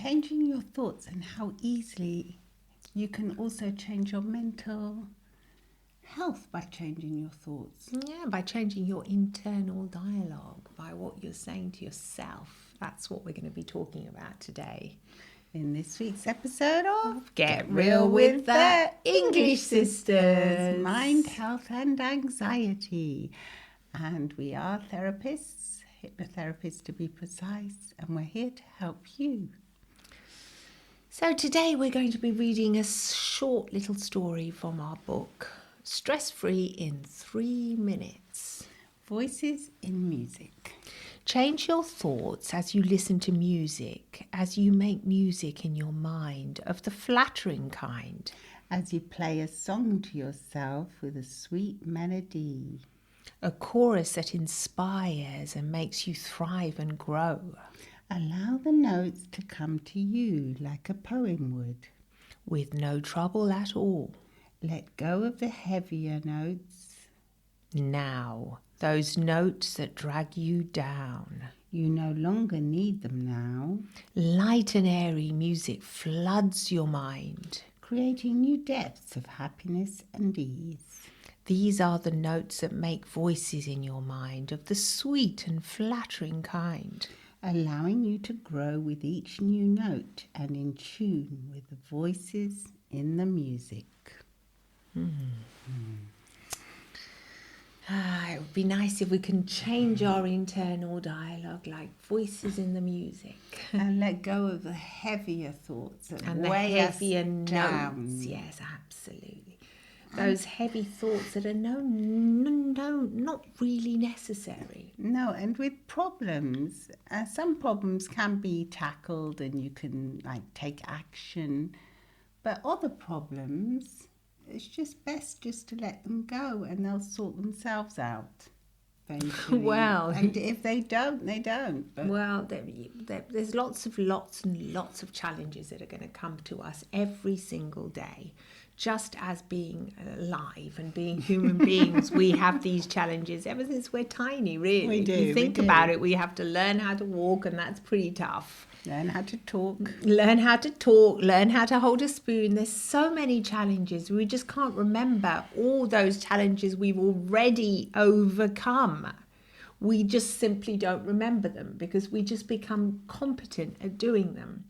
changing your thoughts and how easily you can also change your mental health by changing your thoughts. Yeah, by changing your internal dialogue, by what you're saying to yourself. That's what we're going to be talking about today. In this week's episode of Get Real with the English Sisters. Mind, Health and Anxiety. And we are therapists, hypnotherapists to be precise, and we're here to help you. So today we're going to be reading a short little story from our book, Stress-Free in 3 Minutes. Voices in Music. Change your thoughts as you listen to music, as you make music in your mind of the flattering kind. As you play a song to yourself with a sweet melody. A chorus that inspires and makes you thrive and grow. Allow the notes to come to you like a poem would. With no trouble at all. Let go of the heavier notes. Now, those notes that drag you down. You no longer need them now. Light and airy music floods your mind. Creating new depths of happiness and ease. These are the notes that make voices in your mind of the sweet and flattering kind. Allowing you to grow with each new note and in tune with the voices in the music. It would be nice if we can change our internal dialogue like voices in the music. And let go of the heavier thoughts that And the weigh us heavier down. notes. Yes, absolutely. Those heavy thoughts that are not really necessary. No, and with problems, some problems can be tackled and you can take action. But other problems, it's just best just to let them go and they'll sort themselves out eventually. Well, and if they don't, they don't. But well, there's lots and lots of challenges that are going to come to us every single day. Just as being alive and being human beings, we have these challenges ever since we're tiny, really. We do, If you think we do. about it, we have to learn how to walk, and that's pretty tough. learn how to talk. Learn how to talk, learn how to hold a spoon. There's so many challenges. We just can't remember all those challenges we've already overcome. We just simply don't remember them because we just become competent at doing them.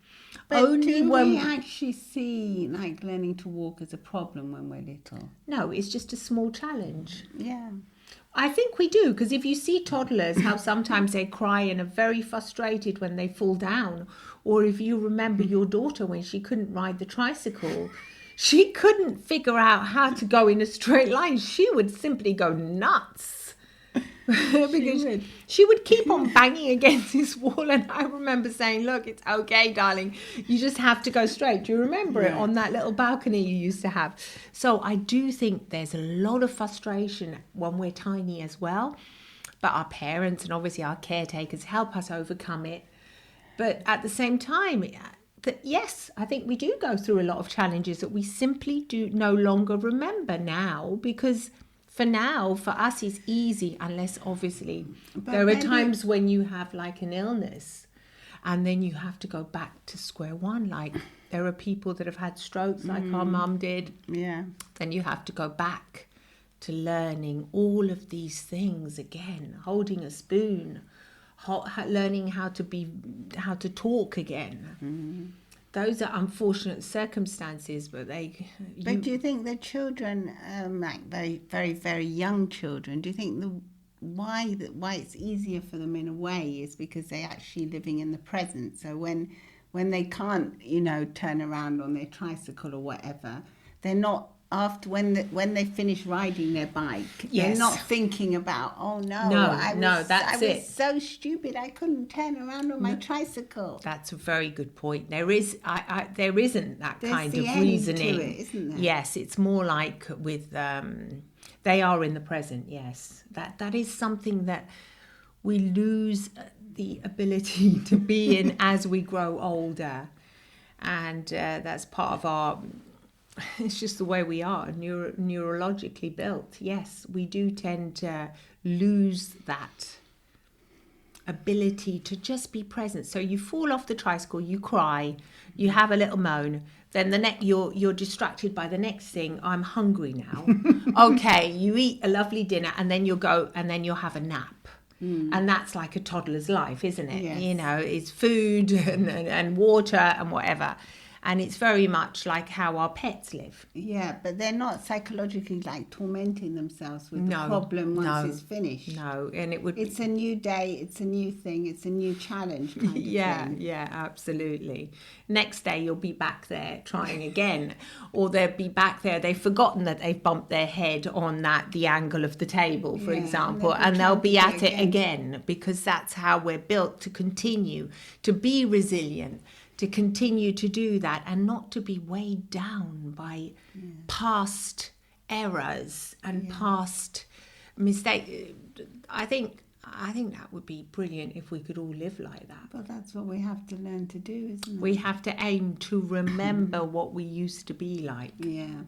But do we actually see learning to walk as a problem when we're little? No, it's just a small challenge. Yeah. I think we do, because if you see toddlers, how sometimes they cry and are very frustrated when they fall down, or if you remember your daughter when she couldn't ride the tricycle, she couldn't figure out how to go in a straight line. She would simply go nuts. Because she would keep on banging against this wall, and I remember saying, look, it's okay, darling, you just have to go straight. Do you remember it on that little balcony you used to have? So I do think there's a lot of frustration when we're tiny as well, but our parents and obviously our caretakers help us overcome it. But at the same time, yes, I think we do go through a lot of challenges that we simply do no longer remember now, because for now, for us, it's easy, unless obviously there are times when you have an illness and then you have to go back to square one. Like there are people that have had strokes like our mum did. Yeah. Then you have to go back to learning all of these things again, holding a spoon, learning how to talk again. Those are unfortunate circumstances, but But do you think the children, very, very, very young children, do you think why it's easier for them in a way is because they're actually living in the present? So when they can't, turn around on their tricycle or whatever, they're not. After when they finish riding their bike, they're not thinking about, oh no, I was so stupid I couldn't turn around on my tricycle. That's a very good point. There isn't that kind of reasoning to it, isn't there? Yes, it's more like with they are in the present. Yes, that is something that we lose the ability to be in as we grow older, and that's part of our. It's just the way we are, neurologically built. Yes, we do tend to lose that ability to just be present. So you fall off the tricycle, you cry, you have a little moan, then you're distracted by the next thing. I'm hungry now. Okay, you eat a lovely dinner, and then you'll have a nap. And that's like a toddler's life, isn't it? Yes. You know, it's food and water and whatever. And it's very much like how our pets live. Yeah, but they're not psychologically like tormenting themselves with the problem once it's finished. No, and it's a new day, it's a new thing, it's a new challenge kind of thing. Yeah, absolutely. Next day you'll be back there trying again, or they'll be back there, they've forgotten that they've bumped their head on the angle of the table, for example, and they'll be at it again, because that's how we're built, to continue to be resilient, to continue to do that, and not to be weighed down by past errors and past mistakes. I think that would be brilliant if we could all live like that. But that's what we have to learn to do, isn't it? We have to aim to remember what we used to be like. Yeah.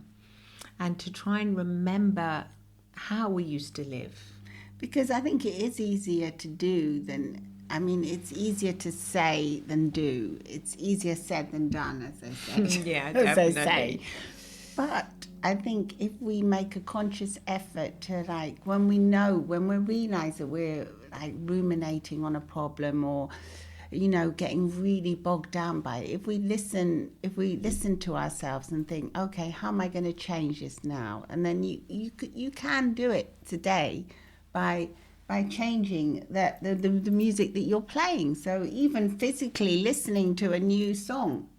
And to try and remember how we used to live. Because I think it is easier to do than... I mean, it's easier to say than do. It's easier said than done, as they say. Yeah, as definitely. they say. But I think if we make a conscious effort to, like, when we realise that we're, like, ruminating on a problem, or, you know, getting really bogged down by it, if we listen to ourselves and think, okay, how am I going to change this now? And then you can do it today by changing the music that you're playing. So even physically listening to a new song.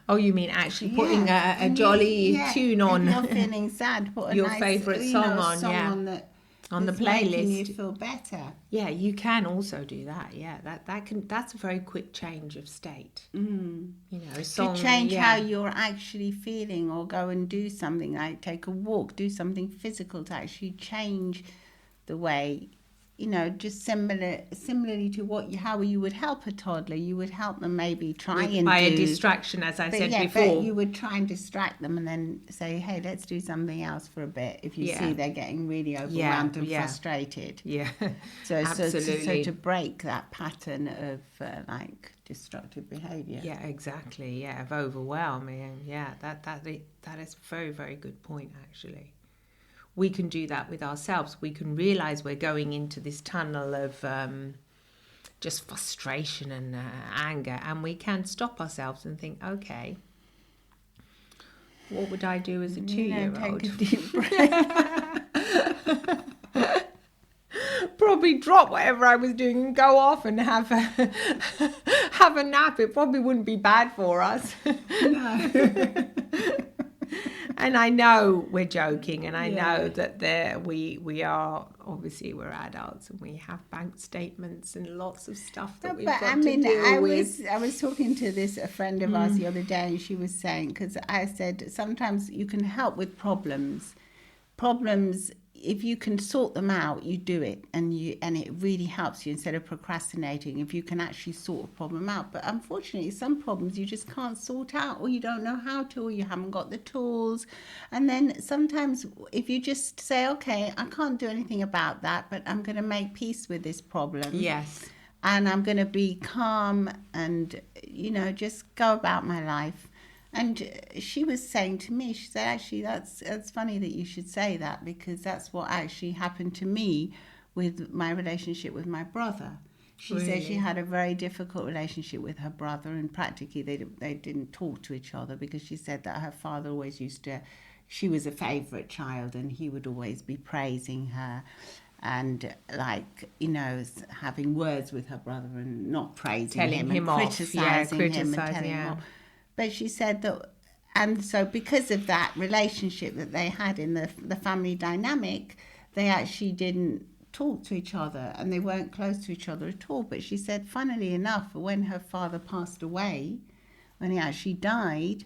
Oh, you mean actually putting a jolly tune on? If you're feeling sad, put your nice, favourite song on, on the playlist. Making you feel better. Yeah, you can also do that. Yeah, that's a very quick change of state. You know, a song, to change how you're actually feeling, or go and do something like take a walk, do something physical to actually change the way. You know, just similarly to how you would help a toddler, you would help them maybe by a distraction, as I said before. But you would try and distract them and then say, hey, let's do something else for a bit, if you see they're getting really overwhelmed and frustrated. Yeah, so absolutely. So to break that pattern of like destructive behaviour. Yeah, exactly. Yeah, of overwhelming. Yeah, that is a very, very good point, actually. We can do that with ourselves. We can realise we're going into this tunnel of just frustration and anger, and we can stop ourselves and think, okay, what would I do as a 2-year-old? Take a deep breath. Probably drop whatever I was doing and go off and have a nap. It probably wouldn't be bad for us. No. And I know we're joking, and I know that we are, obviously we're adults and we have bank statements and lots of stuff that we've got to deal with. I was talking to a friend of ours the other day, and she was saying, because I said sometimes you can help with problems. If you can sort them out, you do it, and it really helps you instead of procrastinating. If you can actually sort a problem out, but unfortunately, some problems you just can't sort out, or you don't know how to, or you haven't got the tools. And then sometimes, if you just say, "Okay, I can't do anything about that, but I'm going to make peace with this problem." Yes. And I'm going to be calm, and just go about my life. And she was saying to me, she said, actually, that's funny that you should say that, because that's what actually happened to me with my relationship with my brother. She said she had a very difficult relationship with her brother, and practically they didn't talk to each other, because she said that her father always she was a favourite child, and he would always be praising her and having words with her brother and not praising him and criticising him and telling him off. But she said that, and so because of that relationship that they had in the family dynamic, they actually didn't talk to each other, and they weren't close to each other at all. But she said, funnily enough, when her father passed away, when he actually died,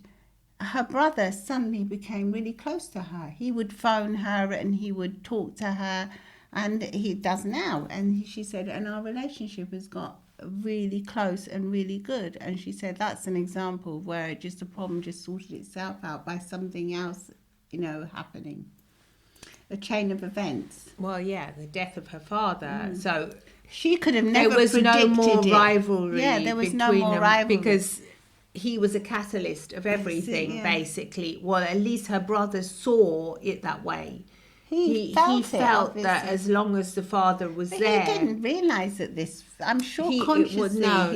her brother suddenly became really close to her. He would phone her and he would talk to her, and he does now. And she said, and our relationship has got really close and really good. And she said that's an example where the problem just sorted itself out by something else, happening. A chain of events. Well, yeah, the death of her father. So She could have There never was no predicted more it. rivalry. Yeah, there was no between more them rivalry. because he was a catalyst of everything, yeah. basically. Well, at least her brother saw it that way. He He felt it, felt that obviously. as long as the father was But there, he didn't realise that this. I'm sure It was consciously he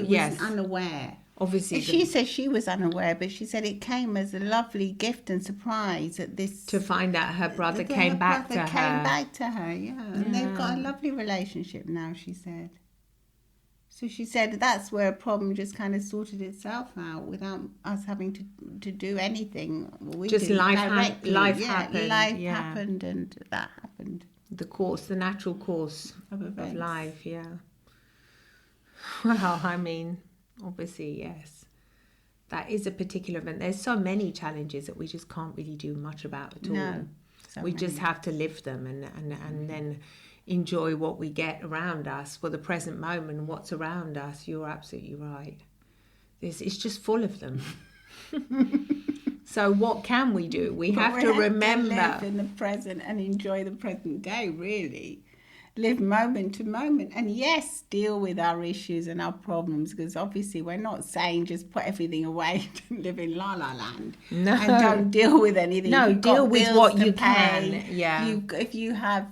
was yes. unaware. Obviously, She said she was unaware, but she said it came as a lovely gift and surprise at this. to find out her brother that came her back brother to came her. back to her, yeah. And they've got a lovely relationship now, she said. So she said that's where a problem just kind of sorted itself out without us having to do anything. We Just did life directly. life Yeah, happened. life yeah. happened, and that happened. The natural course Of of events. life, yeah. Well, I mean, obviously, yes. That is a particular event. There's so many challenges that we just can't really do much about at all. No, so We just many. have to live them and then enjoy what we get around us for the present moment, what's around us. You're absolutely right. It's just full of them. So what can we do? We But have we to remember. live in the present and enjoy the present day, really. Live moment to moment. And yes, deal with our issues and our problems, because obviously we're not saying just put everything away and live in la la land. No. And don't deal with anything. No, You've deal got with bills what to you pay. can. Yeah. If you have,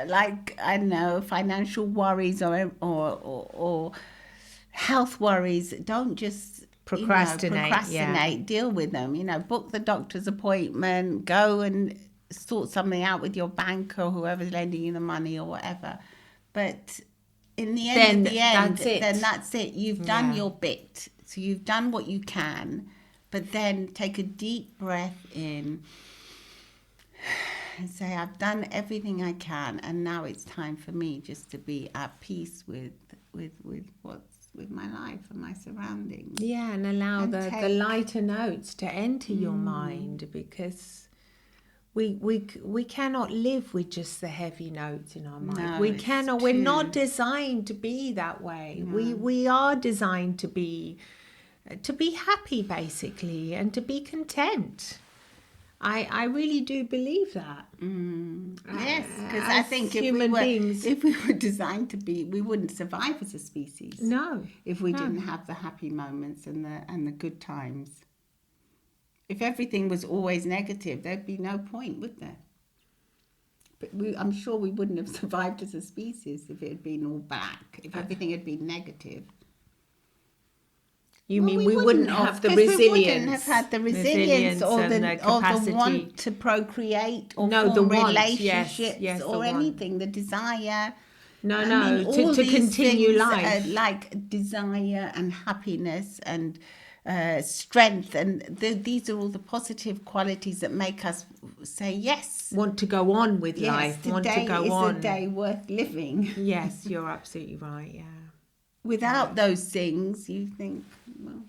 like, I don't know, financial worries or health worries, don't just Procrastinate, deal with them. Book the doctor's appointment, go and sort something out with your bank or whoever's lending you the money or whatever. But in the end, then that's it. You've done your bit. So you've done what you can, but then take a deep breath in and say, I've done everything I can, and now it's time for me just to be at peace with my life and my surroundings. Yeah, and allow And the lighter notes to enter your mind, because we cannot live with just the heavy notes in our mind. No, We it's cannot. We're true. not designed to be that way. No. We are designed to be happy, basically, and to be content. I really do believe that. Yes, because I As think human beings. if we were designed to be, we wouldn't survive as a species. No. If we didn't have the happy moments and the good times. If everything was always negative, there'd be no point, would there? But I'm sure we wouldn't have survived as a species if it had been all black, if everything had been negative. You mean we wouldn't have the 'cause resilience? We wouldn't have had the resilience or and the capacity. want to procreate or No, the form want, relationships yes, or the want. anything, the desire. No, I no, mean, all to these continue things, life. like desire and happiness and strength, and these are all the positive qualities that make us say yes. Want to go on with Yes, life. Want to today go is on. a day worth living. Yes, you're absolutely right. Yeah. Without those things, you think, well,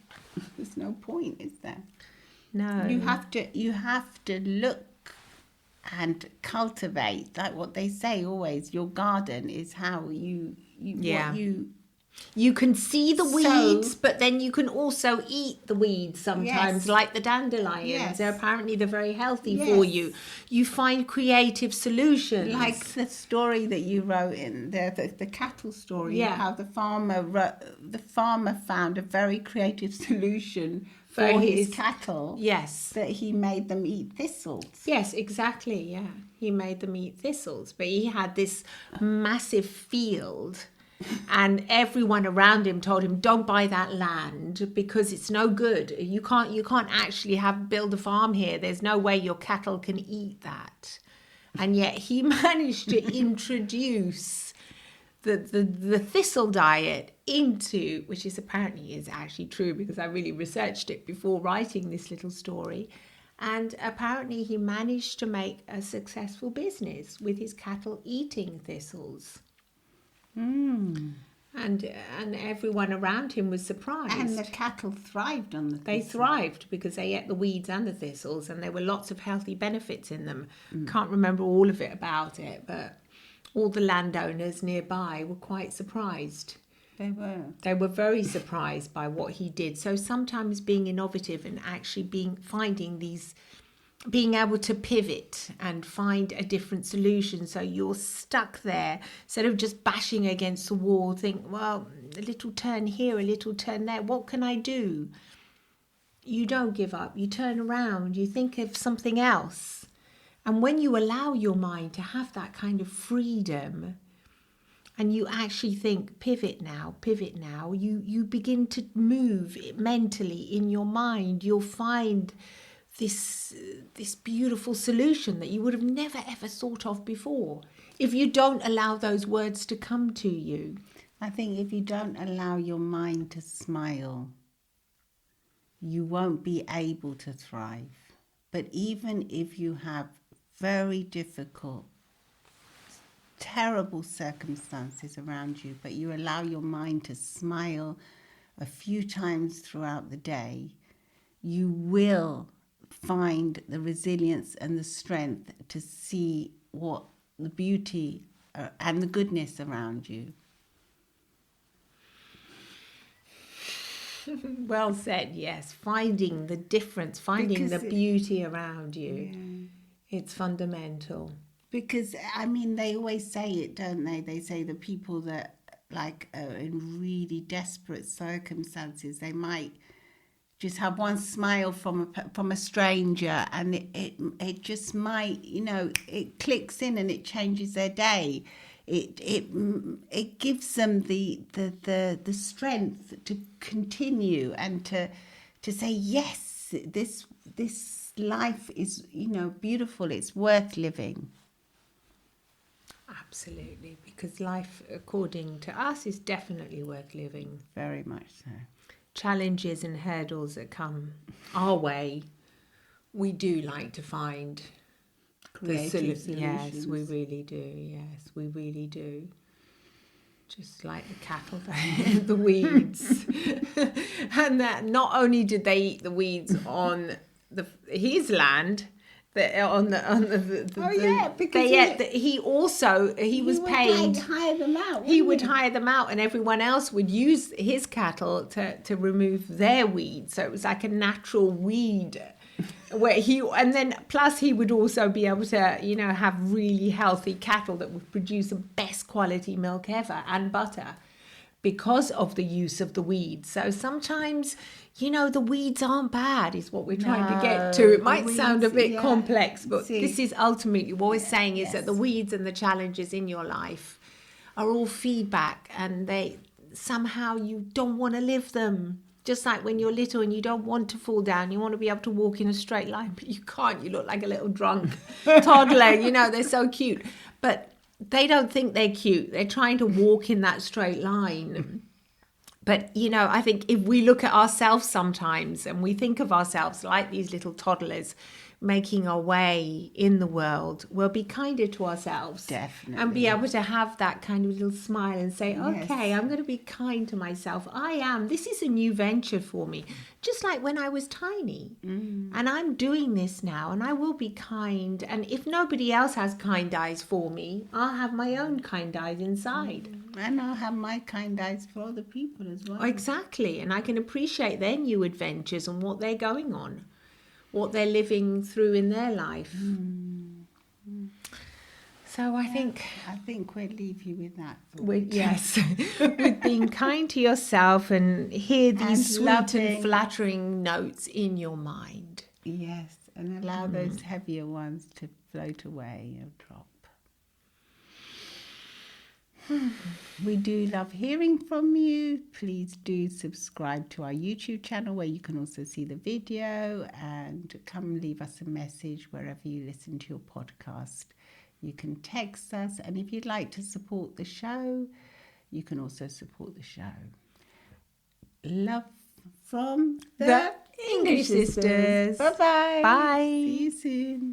there's no point, is there? No. You have to look and cultivate, like what they say always. Your garden is how Yeah. what you. You can see the So- weeds, but then you can also eat the weeds sometimes, Yes. like the dandelions. Yes. They're very healthy for Yes. you. You find creative solutions. Like the story that you wrote in the cattle story, Yeah. how the farmer found a very creative solution For for his his- cattle. Yes. That he made them eat thistles. Yes, exactly. Yeah. He made them eat thistles, but he had this massive field. And everyone around him told him, don't buy that land because it's no good. You can't actually build a farm here. There's no way your cattle can eat that. And yet he managed to introduce the thistle diet into, which is actually true because I really researched it before writing this little story. And apparently he managed to make a successful business with his cattle eating thistles. And everyone around him was surprised. And the cattle thrived on the They thistle. thrived because they ate the weeds and the thistles, and there were lots of healthy benefits in them. Can't remember all of it about it, but all the landowners nearby were quite surprised. They were. They were very surprised by what he did. So sometimes being innovative and actually finding these being able to pivot and find a different solution. So you're stuck there, instead of just bashing against the wall, think, well, a little turn here, a little turn there, what can I do? You don't give up. You turn around, you think of something else. And when you allow your mind to have that kind of freedom, and you actually think, pivot now, you begin to move mentally in your mind. You'll find this beautiful solution that you would have never ever thought of before, if you don't allow those words to come to you. I think if you don't allow your mind to smile, you won't be able to thrive. But even if you have very difficult, terrible circumstances around you, but you allow your mind to smile a few times throughout the day, you will find the resilience and the strength to see what the beauty and the goodness around you. Well said, yes. Finding the difference, finding the beauty around you. Yeah. It's fundamental. Because, I mean, they always say it, don't they? They say the people that, like, are in really desperate circumstances, they might just have one smile from a stranger, and it just might, you know, it clicks in and it changes their day. It gives them the strength to continue and to say, yes, this life is, you know, beautiful. It's worth living. Absolutely, because life, according to us, is definitely worth living. Very much so. Challenges and hurdles that come our way, we do like to find creative solutions. Yes, we really do. Yes, we really do. Just like the cattle, the weeds. And that not only did they eat the weeds on his land, he was paid to hire them out. He would hire them out, and everyone else would use his cattle to remove their weeds. So it was like a natural weed, where he would also be able to, you know, have really healthy cattle that would produce the best quality milk ever and butter, because of the use of the weeds. So sometimes, you know, the weeds aren't bad, is what we're trying to get to. It might sound a bit complex, but this is ultimately what we're saying, is that the weeds and the challenges in your life are all feedback, and they somehow you don't want to live them. Just like when you're little and you don't want to fall down, you want to be able to walk in a straight line, but you can't. You look like a little drunk toddler, you know, they're so cute. But they don't think they're cute. They're trying to walk in that straight line. But, you know, I think if we look at ourselves sometimes and we think of ourselves like these little toddlers making our way in the world, we'll be kinder to ourselves. Definitely. And be able to have that kind of little smile and say, okay, I'm going to be kind to myself. This is a new venture for me. Just like when I was tiny. And I'm doing this now, and I will be kind. And if nobody else has kind eyes for me, I'll have my own kind eyes inside. And I'll have my kind eyes for other people as well. Exactly. And I can appreciate their new adventures and what they're going on, what they're living through in their life. So I think we'll leave you with that. With being kind to yourself, and hear these sweet and flattering notes in your mind. Yes, and allow those heavier ones to float away or drop. We do love hearing from you. Please do subscribe to our YouTube channel, where you can also see the video, and come leave us a message wherever you listen to your podcast. You can text us, and if you'd like to support the show, you can also support the show. Love from the English Sisters. Bye-bye. Bye. See you soon.